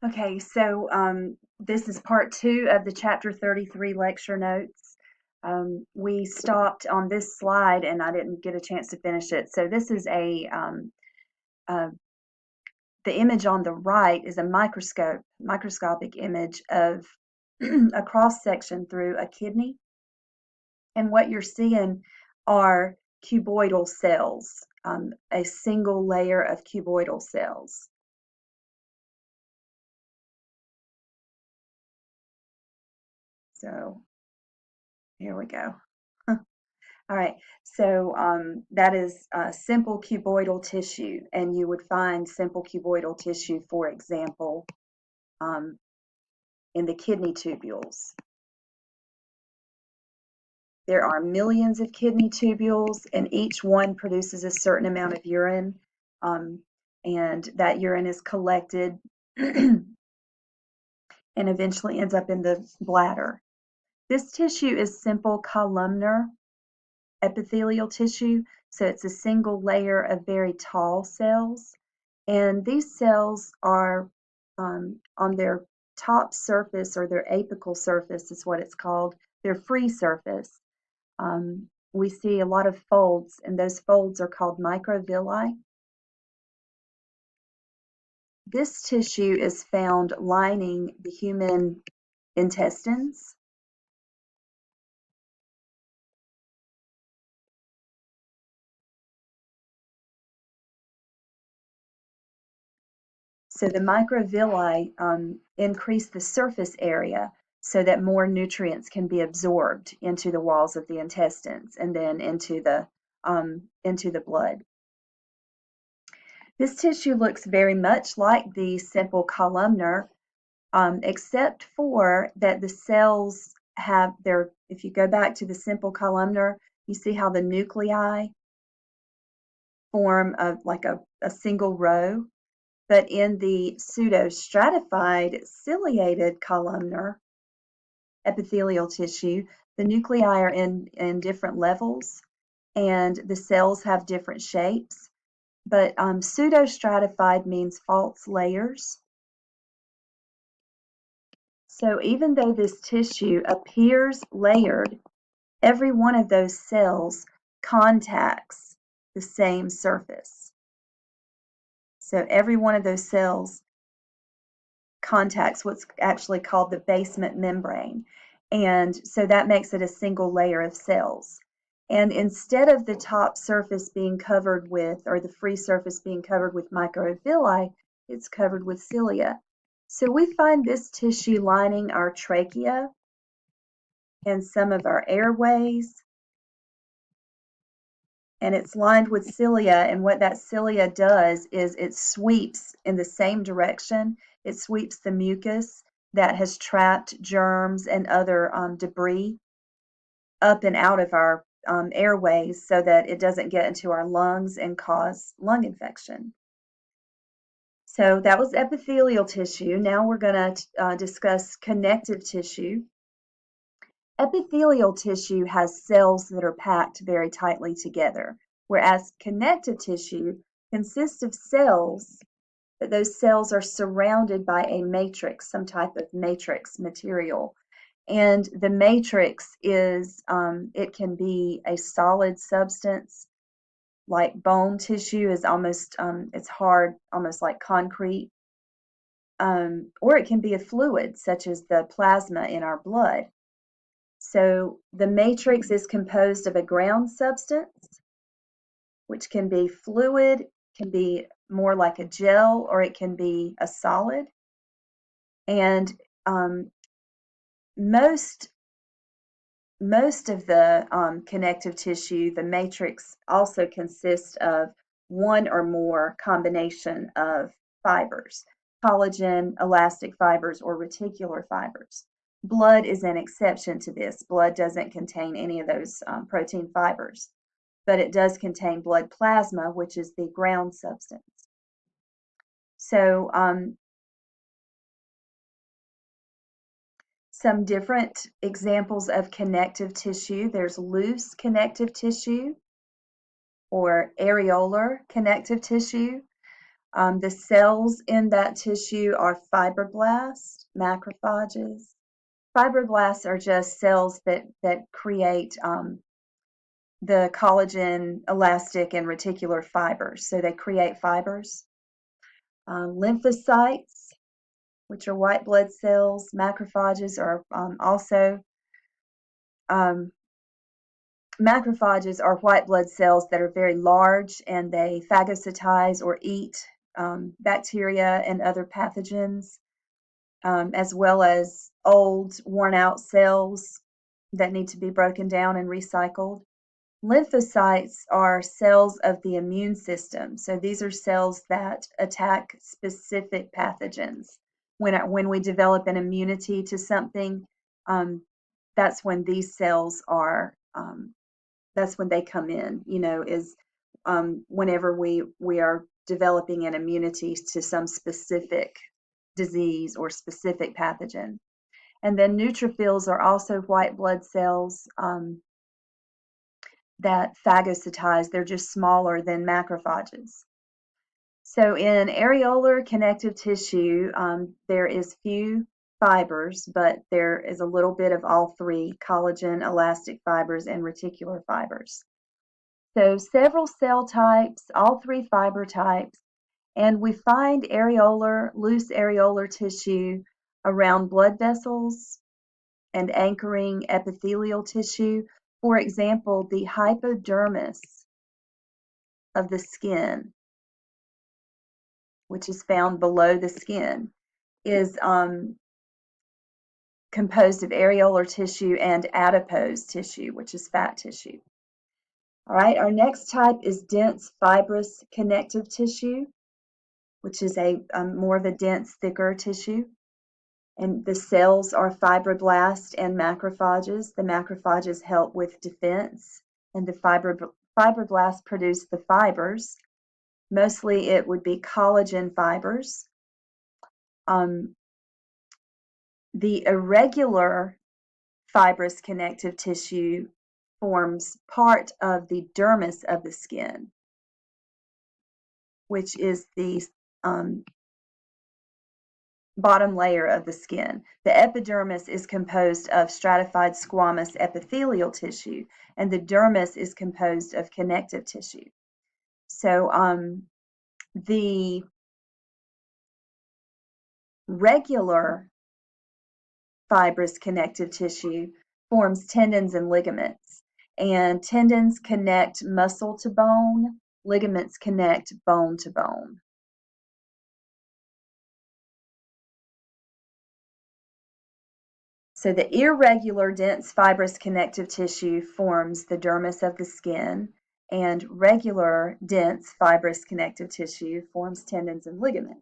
Okay, so this is part 2 of the Chapter 33 lecture notes. We stopped on this slide and I didn't get a chance to finish it. So this is uh, the image on the right is a microscopic image of a cross section through a kidney. And what you're seeing are cuboidal cells, a single layer of cuboidal cells. So here we go. All right, so that is simple cuboidal tissue, and you would find simple cuboidal tissue, for example, um, in the kidney tubules. There are millions of kidney tubules, and each one produces a certain amount of urine, and that urine is collected and eventually ends up in the bladder. This tissue is simple columnar epithelial tissue, so it's a single layer of very tall cells. And these cells are on their top surface, or their apical surface is what it's called, their free surface. We see a lot of folds, and those folds are called microvilli. This tissue is found lining the human intestines. So the microvilli increase the surface area so that more nutrients can be absorbed into the walls of the intestines and then into the blood. This tissue looks very much like the simple columnar, except for that the cells have their, if you go back to the simple columnar, you see how the nuclei form like a single row. But in the pseudostratified ciliated columnar epithelial tissue, the nuclei are in different levels and the cells have different shapes. But pseudostratified means false layers. So even though this tissue appears layered, every one of those cells contacts the same surface. So every one of those cells contacts what's actually called the basement membrane. And so that makes it a single layer of cells. And instead of the top surface being covered with, or the free surface being covered with microvilli, it's covered with cilia. So we find this tissue lining our trachea and some of our airways, and it's lined with cilia, and what that cilia does is it sweeps in the same direction. It sweeps the mucus that has trapped germs and other debris up and out of our airways so that it doesn't get into our lungs and cause lung infection. So that was epithelial tissue. Now we're going to discuss connective tissue. Epithelial tissue has cells that are packed very tightly together, whereas connective tissue consists of cells, but those cells are surrounded by a matrix, some type of matrix material. And the matrix is, it can be a solid substance, like bone tissue is almost, it's hard, almost like concrete. Or it can be a fluid, such as the plasma in our blood. So the matrix is composed of a ground substance, which can be fluid, can be more like a gel, or it can be a solid. And most of the connective tissue, the matrix, also consists of one or more combination of fibers, collagen, elastic fibers, or reticular fibers. Blood is an exception to this. Blood doesn't contain any of those protein fibers, but it does contain blood plasma, which is the ground substance. So some different examples of connective tissue. There's loose connective tissue or areolar connective tissue. The cells in that tissue are fibroblasts, macrophages. Fibroblasts are just cells that create the collagen, elastic, and reticular fibers. So they create fibers. Lymphocytes, which are white blood cells. Macrophages are macrophages are white blood cells that are very large, and they phagocytize or eat bacteria and other pathogens, as well as old, worn-out cells that need to be broken down and recycled. Lymphocytes are cells of the immune system. So these are cells that attack specific pathogens. When we develop an immunity to something, that's when these cells are, that's when they come in, is whenever we are developing an immunity to some specific disease or specific pathogen. And then neutrophils are also white blood cells that phagocytize. They're just smaller than macrophages. So in areolar connective tissue, there is few fibers, but there is a little bit of all three: collagen, elastic fibers, and reticular fibers. So several cell types, all three fiber types, and we find loose areolar tissue around blood vessels and anchoring epithelial tissue. For example, the hypodermis of the skin, which is found below the skin, is composed of areolar tissue and adipose tissue, which is fat tissue. All right, our next type is dense fibrous connective tissue, which is a more of a dense, thicker tissue. And the cells are fibroblasts and macrophages. The macrophages help with defense, and the fibroblasts produce the fibers. Mostly it would be collagen fibers. The irregular fibrous connective tissue forms part of the dermis of the skin, which is the bottom layer of the skin. The epidermis is composed of stratified squamous epithelial tissue, and the dermis is composed of connective tissue. So the regular fibrous connective tissue forms tendons and ligaments, and tendons connect muscle to bone, ligaments connect bone to bone. So the irregular dense fibrous connective tissue forms the dermis of the skin, and regular dense fibrous connective tissue forms tendons and ligaments.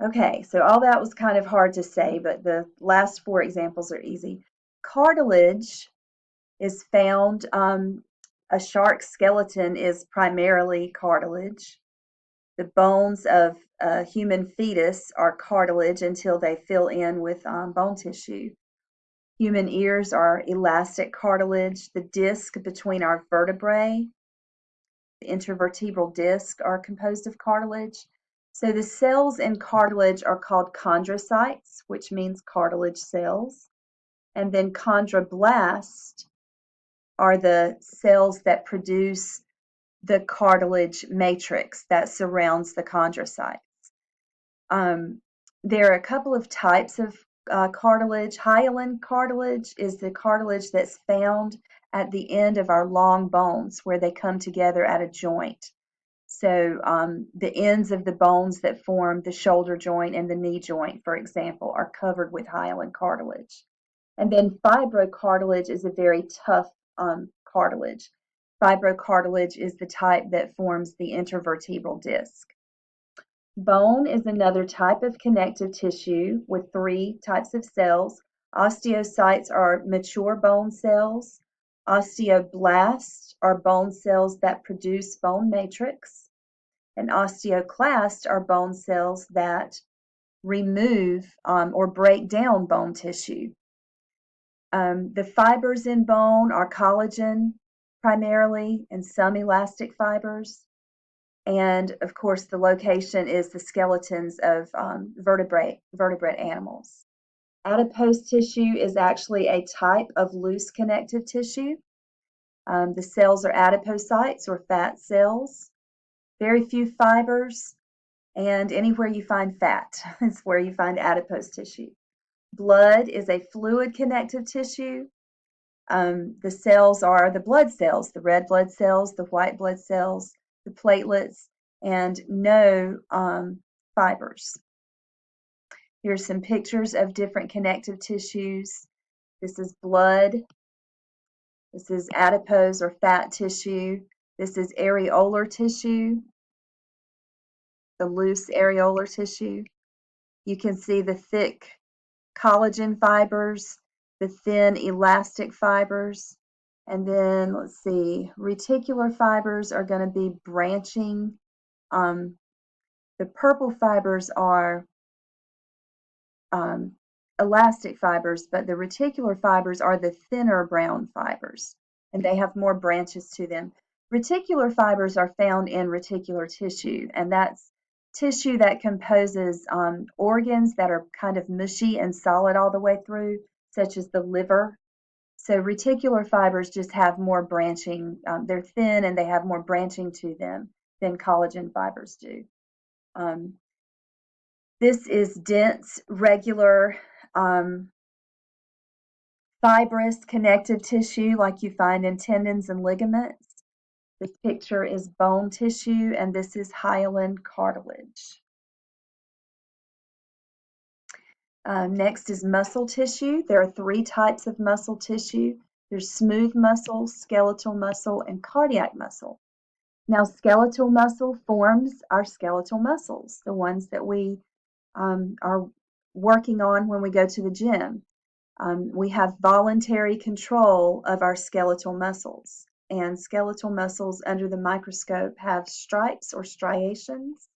Okay, so all that was kind of hard to say, but the last four examples are easy. Cartilage is found, a shark skeleton is primarily cartilage. The bones of a human fetus are cartilage until they fill in with bone tissue. Human ears are elastic cartilage. The disc between our vertebrae, the intervertebral disc, are composed of cartilage. So the cells in cartilage are called chondrocytes, which means cartilage cells. And then chondroblasts are the cells that produce the cartilage matrix that surrounds the chondrocytes. There are a couple of types of cartilage. Hyaline cartilage is the cartilage that's found at the end of our long bones where they come together at a joint. So the ends of the bones that form the shoulder joint and the knee joint, for example, are covered with hyaline cartilage. And then fibrocartilage is a very tough cartilage. Fibrocartilage is the type that forms the intervertebral disc. Bone is another type of connective tissue with three types of cells. Osteocytes are mature bone cells. Osteoblasts are bone cells that produce bone matrix. And osteoclasts are bone cells that remove or break down bone tissue. The fibers in bone are collagen primarily and some elastic fibers. And of course, the location is the skeletons of vertebrate animals. Adipose tissue is actually a type of loose connective tissue. The cells are adipocytes or fat cells, very few fibers, and anywhere you find fat is where you find adipose tissue. Blood is a fluid connective tissue. The cells are the blood cells, the red blood cells, the white blood cells, the platelets, and no fibers. Here's some pictures of different connective tissues. This is blood. This is adipose or fat tissue. This is areolar tissue, the loose areolar tissue. You can see the thick collagen fibers, the thin elastic fibers, and then let's see, reticular fibers are going to be branching. The purple fibers are elastic fibers, but the reticular fibers are the thinner brown fibers, and they have more branches to them. Reticular fibers are found in reticular tissue, and that's tissue that composes organs that are kind of mushy and solid all the way through, such as the liver. So reticular fibers just have more branching. They're thin and they have more branching to them than collagen fibers do. This is dense, regular, fibrous connective tissue like you find in tendons and ligaments. This picture is bone tissue, and this is hyaline cartilage. Next is muscle tissue. There are 3 types of muscle tissue. There's smooth muscle, skeletal muscle, and cardiac muscle. Now, skeletal muscle forms our skeletal muscles, the ones that we are working on when we go to the gym. We have voluntary control of our skeletal muscles, and skeletal muscles under the microscope have stripes or striations.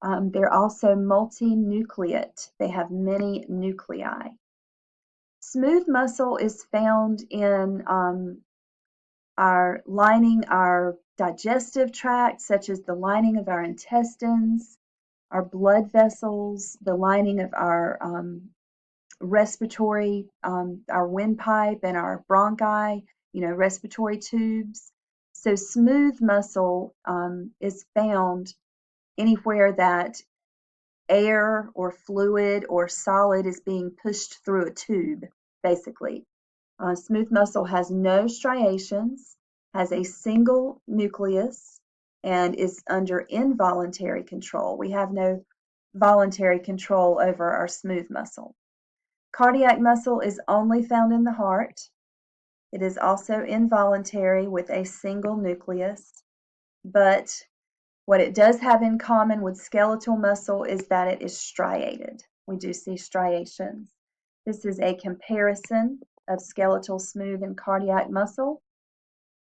They're also multinucleate. They have many nuclei. Smooth muscle is found in our lining our digestive tract, such as the lining of our intestines, our blood vessels, the lining of our respiratory, our windpipe and our bronchi, respiratory tubes. So smooth muscle is found anywhere that air or fluid or solid is being pushed through a tube, basically. Smooth muscle has no striations, has a single nucleus, and is under involuntary control. We have no voluntary control over our smooth muscle. Cardiac muscle is only found in the heart. It is also involuntary with a single nucleus, but what it does have in common with skeletal muscle is that it is striated. We do see striations. This is a comparison of skeletal, smooth, and cardiac muscle.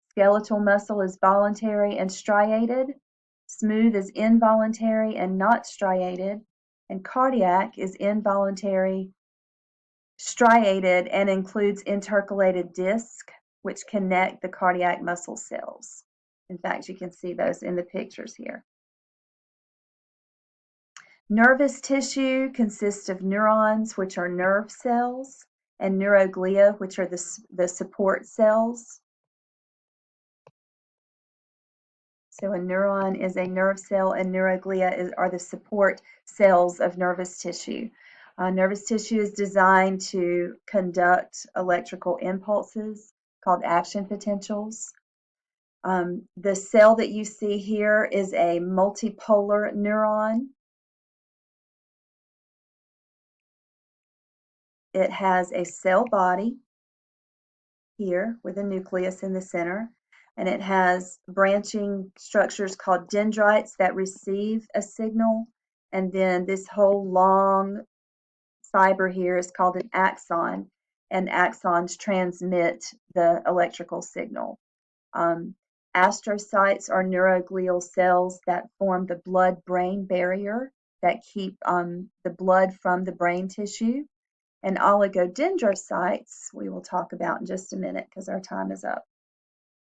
Skeletal muscle is voluntary and striated. Smooth is involuntary and not striated. And cardiac is involuntary, striated, and includes intercalated discs, which connect the cardiac muscle cells. In fact, you can see those in the pictures here. Nervous tissue consists of neurons, which are nerve cells, and neuroglia, which are the support cells. So a neuron is a nerve cell, and neuroglia are the support cells of nervous tissue. Nervous tissue is designed to conduct electrical impulses called action potentials. The cell that you see here is a multipolar neuron. It has a cell body here with a nucleus in the center, and it has branching structures called dendrites that receive a signal, and then this whole long fiber here is called an axon, and axons transmit the electrical signal. Astrocytes are neuroglial cells that form the blood-brain barrier that keep the blood from the brain tissue. And oligodendrocytes we will talk about in just a minute because our time is up.